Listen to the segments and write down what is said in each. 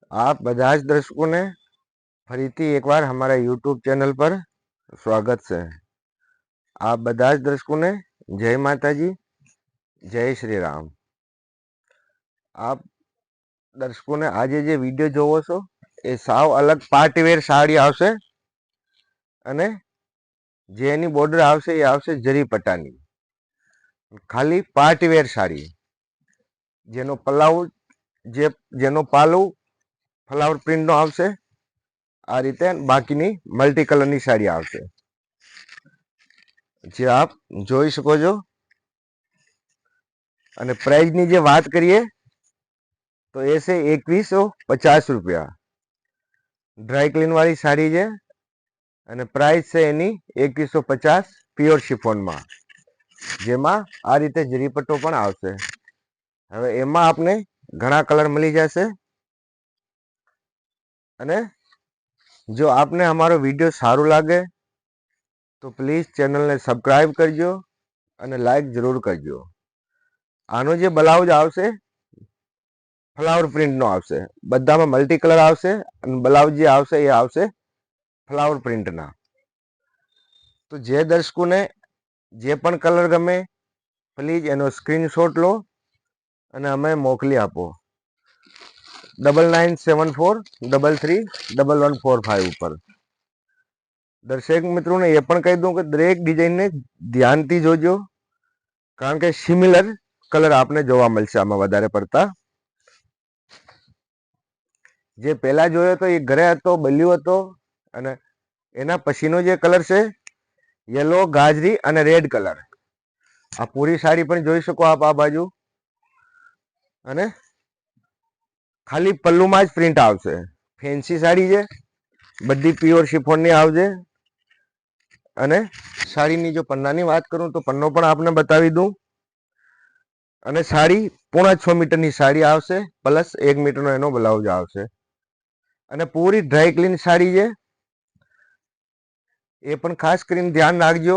आप બધા જ દર્શકોને ફરીથી એકવાર हमारा YouTube ચેનલ પર સ્વાગત છે। આપ બધા જ દર્શકોને જય માતાજી, જય શ્રી રામ। આપ દર્શકોને આજે જે વિડીયો જોવો છો એ સાવ અલગ પાર્ટીવેર સાડી આવશે અને જે એની બોર્ડર આવશે એ આવશે જરી પટ્ટાની, ખાલી પાર્ટીવેર સાડી, જેનો પલ્લાવ જેનો પાલવ ફ્લાવર પ્રિન્ટનો આવશે। આ રીતે બાકીની મલ્ટી કલરની સાડી આવશે, જે આપ જોઈ શકો છો। અને પ્રાઇસની જે વાત કરીએ તો એ છે 2150 રૂપિયા। ડ્રાય ક્લીન વાળી સાડી છે અને પ્રાઇસ છે એની 2150 પ્યોર શિફોનમાં, જેમાં આ રીતે જરી પટ્ટો પણ આવશે। હવે એમાં આપને ઘણા કલર મળી જશે અને જો આપને અમારો વિડીયો સારું લાગે તો પ્લીઝ ચેનલને સબસ્ક્રાઈબ કરજો અને લાઈક જરૂર કરજો। આનો જે બ્લાઉઝ આવશે ફ્લાવર પ્રિન્ટનો આવશે, બધામાં મલ્ટી કલર આવશે અને બ્લાઉઝ જે આવશે એ આવશે ફ્લાવર પ્રિન્ટના। તો જે દર્શકોને જે પણ કલર ગમે પ્લીઝ એનો સ્ક્રીનશોટ લો અને અમે મોકલી આપો 9974331145 ઉપર। દર્શક મિત્રોને એ પણ કહી દઉં કે દરેક ડિઝાઇનને ધ્યાનથી જોજો, કારણ કે સિમિલર કલર આપને જોવા મળશે આમાં વધારે પડતા। જે પહેલા જોયો હતો એ ઘરે હતો, બલ્યુ હતો, અને એના પછીનો જે કલર છે યલો, ગાજરી અને રેડ કલર। આ પૂરી સાડી પણ જોઈ શકો આપ આ બાજુ, અને ખાલી પલ્લુમાં જ પ્રિન્ટ આવશે। ફેન્સી સાડી છે, બધી પ્યોર શિફોનની આવશે। અને સાડીની જો પન્નાની વાત કરું તો પન્નો પણ આપને બતાવી દઉં। અને સાડી 6.5 મીટરની સાડી આવશે, પ્લસ 1 મીટરનો એનો બ્લાઉઝ આવશે। અને પૂરી ડ્રાય ક્લીન સાડી છે, એ પણ ખાસ કરીને ધ્યાન રાખજો।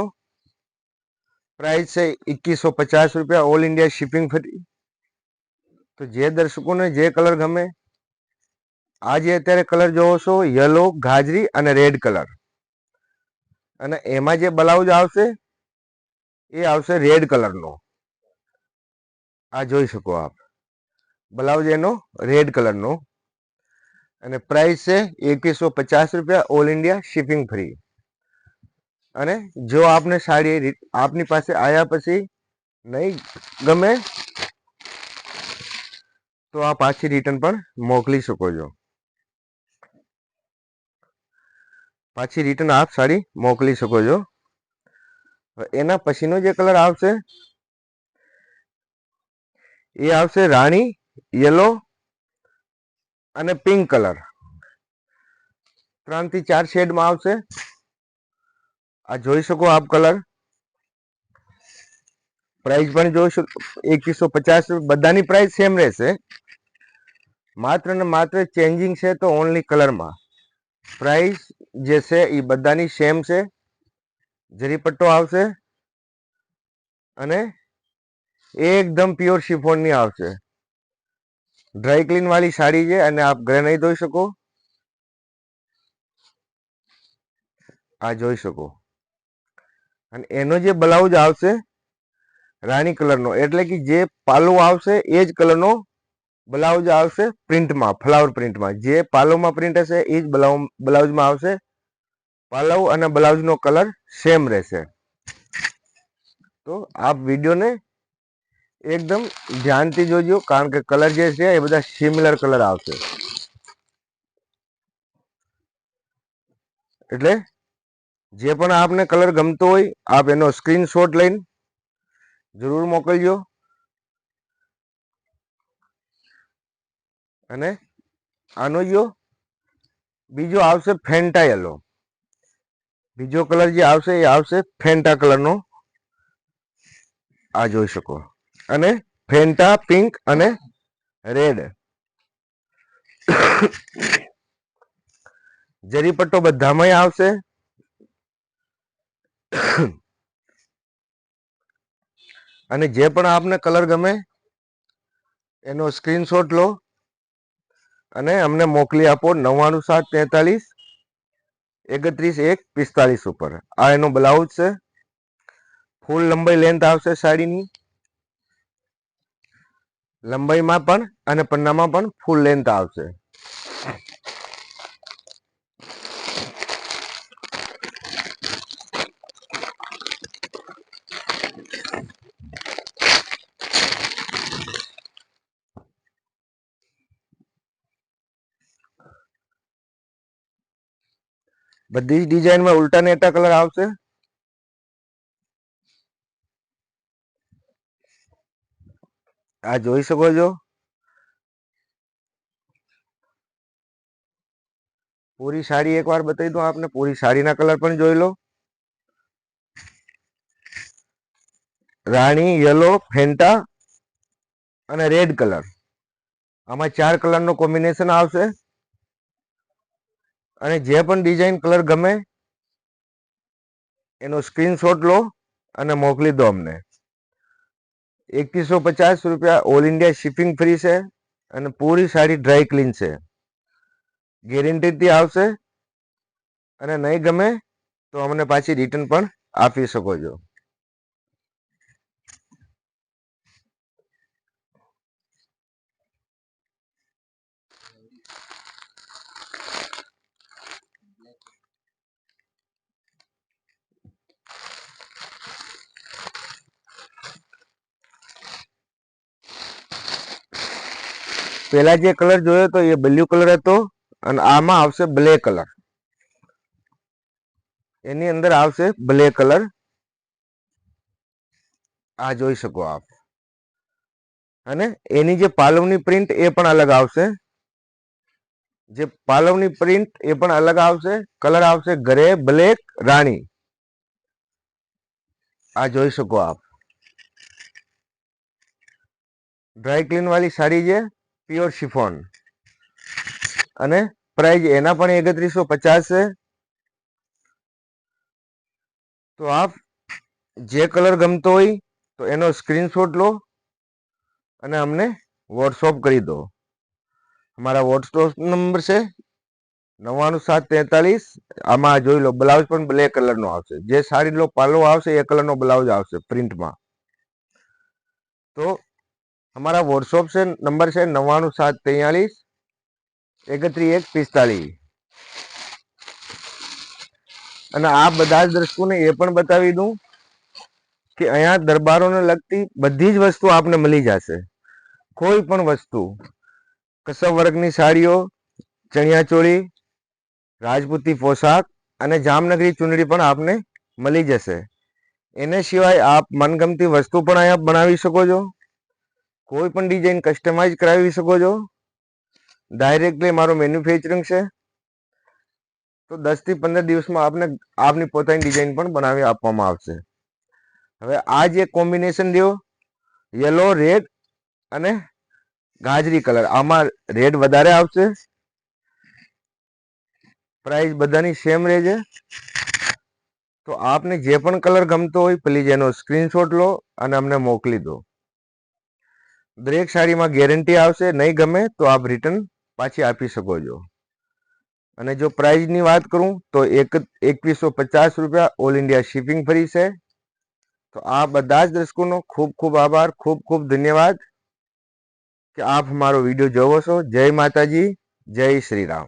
પ્રાઇસ છે 2150 રૂપિયા, ઓલ ઇન્ડિયા શિપિંગ ફ્રી। તો જે દર્શકોને જે કલર ગમે, આ જે અત્યારે કલર જોવો છો યલો, ગાજરી અને રેડ કલર, અને એમાં જે બ્લાઉઝ આવશે એ આવશે રેડ કલરનો। આ જોઈ શકો આપ, બ્લાઉઝ એનો રેડ કલરનો, અને પ્રાઇસ છે 2150 રૂપિયા, ઓલ ઇન્ડિયા શિપિંગ ફ્રી। અને જો આપને સાડી આપની પાસે આવ્યા પછી નહીં ગમે તો આ પાછી રિટર્ન પણ મોકલી શકો છો, પાછી રિટર્ન આપ સાડી મોકલી શકો છો। એના પછીનો જે કલર આવશે એ આવશે રાણી યલો અને પિંક કલર, 3 થી 4 શેડમાં આવશે। આ જોઈ શકો આપ કલર, પ્રાઇસ પણ જોઈ શકો 2150, બધાની પ્રાઇસ સેમ રહેશે, માત્ર ને માત્ર ચેન્જિંગ છે તો ઓનલી કલરમાં। પ્રાઇસ જે છે એ બધાની સેમ છે। જરી પટ્ટો આવશે અને એકદમ પ્યોર શિફોનની આવશે। ડ્રાય ક્લીન વાળી સાડી છે અને આપ ઘરે નહીં ધોઈ શકો। આ જોઈ શકો, અને એનો જે બ્લાઉઝ આવશે રાણી કલરનો, એટલે કે જે પાલવ આવશે એ જ કલરનો બ્લાઉઝ આવશે પ્રિન્ટમાં, ફ્લાવર પ્રિન્ટમાં। જે પાલવમાં પ્રિન્ટ હશે એ જ બ્લાઉઝમાં આવશે। પાલવ અને બ્લાઉઝનો કલર સેમ રહેશે। તો આપ વિડીયોને એકદમ ધ્યાનથી જોજો, કારણ કે કલર જે છે એ બધા સિમિલર કલર આવશે। એટલે જે પણ આપને કલર ગમતો હોય આપ એનો સ્ક્રીનશોટ લઈને જરૂર મોકલજો। અને આનો જો બીજો આવશે ફેન્ટા યલો, બીજો કલર જે આવશે એ આવશે ફેન્ટા કલરનો। આ જોઈ શકો, અને ફેન્ટા પિંક અને રેડ। જરી પટ્ટો બધામાં આવશે। અને જે પણ આપને કલર ગમે એનો સ્ક્રીનશોટ લો અને અમને મોકલી આપો 99 743 31 1 45 ઉપર। આ એનો બ્લાઉઝ છે, ફૂલ લંબાઈ લેન્થ આવશે સાડીની, લંબાઈમાં પણ અને પન્નામાં પણ ફૂલ લેન્થ આવશે। બધી જ ડિઝાઇનમાં ઉલ્ટા નેટા કલર આવશે। આ જોઈ શકો છો, પૂરી સાડી એકવાર બતાવી દો આપને, પૂરી સાડીના કલર પણ જોઈ લો। રાણી, યલો, ફેન્ટા અને રેડ કલર, આમાં 4 કલરનો કોમ્બિનેશન આવશે। અને જે પણ ડિઝાઇન કલર ગમે એનો સ્ક્રીનશોટ લો અને મોકલી દો અમને। 2150 રૂપિયા ઓલ ઇન્ડિયા શિપિંગ ફ્રી છે અને પૂરી સાડી ડ્રાય ક્લીન છે, ગેરંટીથી આવશે। અને નહીં ગમે તો અમને પાછી રિટર્ન પણ આપી શકો છો। પેલા જે કલર જોયો હતો એ બ્લુ કલર હતો અને આમાં આવશે બ્લેક કલર, એની અંદર આવશે બ્લેક કલર, આ જોઈ શકો આપ। અને એની જે પાલવની પ્રિન્ટ એ પણ અલગ આવશે, જે પાલવની પ્રિન્ટ એ પણ અલગ આવશે। કલર આવશે ગ્રે, બ્લેક, રાણી, આ જોઈ શકો આપ। ડ્રાય ક્લીન વાળી સાડી છે, પ્યોર શિફોન, અને પ્રાઇસ એના પણ 3150 છે। તો આપ જે કલર ગમતો હોય તો એનો સ્ક્રીનશોટ લો અને અમને વોટ્સઅપ કરી દો। અમારા વોટ્સઅપ નંબર છે 99743। આમાં જોઈ લો બ્લાઉઝ પણ બ્લેક કલરનો આવશે, જે સાડીનો પાલો આવશે એ કલરનો બ્લાઉઝ આવશે પ્રિન્ટમાં। તો અમારા વોટ્સઅપ છે નંબર છે 99743 31 1 45। અને આ બધા જ દર્શકોને એ પણ બતાવી દઉં કે અહીંયા દરબારોને લગતી બધી જ વસ્તુ આપને મળી જશે। કોઈ પણ વસ્તુ, કસબ વર્ગની સાડીઓ, ચણિયાચોળી, રાજપૂતી પોશાક અને જામનગરી ચુંદડી પણ આપને મળી જશે। એને સિવાય આપ મનગમતી વસ્તુ પણ અહીંયા બનાવી શકો છો, કોઈ પણ ડિઝાઇન કસ્ટમાઇઝ કરાવી શકો છો। ડાયરેક્ટલી મારું મેન્યુફેક્ચરિંગ છે, તો 10 થી 15 દિવસમાં આપની પોતાની ડિઝાઇન પણ બનાવી આપવામાં આવશે। હવે આ જે કોમ્બિનેશન રહ્યો યલો, રેડ અને ગાજરી કલર, આમાં રેડ વધારે આવશે। પ્રાઇસ બધાની સેમ રહેશે। તો આપને જે પણ કલર ગમતો હોય પ્લીઝ એનો સ્ક્રીનશોટ લો અને અમને મોકલી દો। દરેક સાડીમાં ગેરંટી આવશે, નહીં ગમે તો આપ રિટર્ન પાછી આપી શકો છો। અને જો પ્રાઇઝની વાત કરું તો 2150 રૂપિયા ઓલ ઇન્ડિયા શિપિંગ ફ્રી છે। તો આ બધા જ દર્શકોનો ખૂબ ખૂબ આભાર, ખૂબ ખૂબ ધન્યવાદ કે આપ મારો વિડીયો જોવો છો। જય માતાજી, જય શ્રી રામ।